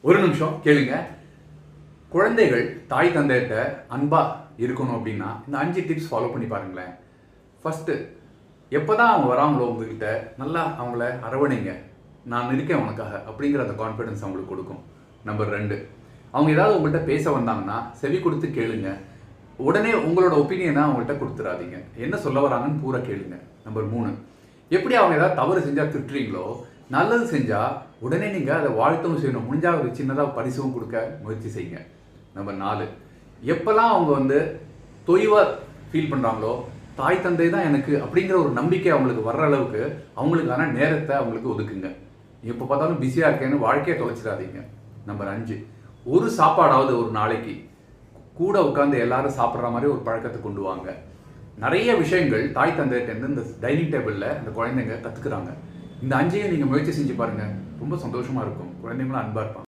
ஒரு நிமிஷம் கேளுங்க. குழந்தைகள் தாய் தந்தையிட்ட அன்பா இருக்கணும் அப்படின்னா இந்த 5 டிப்ஸ் ஃபாலோ பண்ணி பாருங்களேன். ஃபர்ஸ்ட், எப்போதான் அவங்க வராங்களோ உங்ககிட்ட நல்லா அவங்கள அரவணைங்க. நான் இருக்கேன் உனக்காக அப்படிங்கிற அந்த கான்ஃபிடன்ஸ் அவங்களுக்கு கொடுக்கும். நம்பர் 2, அவங்க ஏதாவது உங்கள்கிட்ட பேச வந்தாங்கன்னா செவி கொடுத்து கேளுங்க. உடனே உங்களோட ஒப்பீனியனை அவங்கள்ட்ட கொடுத்துடாதீங்க. என்ன சொல்ல வராங்கன்னு பூரா கேளுங்க. நம்பர் 3, எப்படி அவங்க ஏதாவது தவறு செஞ்சால் திட்டுறீங்களோ, நல்லது செஞ்சால் உடனே நீங்கள் அதை வாழ்த்தவும் செய்யணும். முடிஞ்சால் ஒரு சின்னதாக பரிசும் கொடுக்க முயற்சி செய்யுங்க. நம்பர் 4, எப்போல்லாம் அவங்க தொய்வாக ஃபீல் பண்ணுறாங்களோ, தாய் தந்தை தான் எனக்கு அப்படிங்கிற ஒரு நம்பிக்கை அவங்களுக்கு வர்ற அளவுக்கு அவங்களுக்கான நேரத்தை அவங்களுக்கு ஒதுக்குங்க. எப்போ பார்த்தாலும் பிஸியாக இருக்கேன்னு வாழ்க்கையை தொலைச்சிடாதீங்க. நம்பர் 5, ஒரு சாப்பாடாவது ஒரு நாளைக்கு கூட உட்காந்து எல்லாரும் சாப்பிட்ற மாதிரி ஒரு பழக்கத்தை கொண்டு வாங்க. நிறைய விஷயங்கள் தாய் தந்தையிட்டேருந்து இந்த டைனிங் டேபிளில் அந்த குழந்தைங்க கற்றுக்குறாங்க. இந்த 5ஐயும் நீங்கள் முயற்சி செஞ்சு பாருங்கள். ரொம்ப சந்தோஷமாக இருக்கும். குழந்தைங்களும் அன்பாக இருப்பாங்க.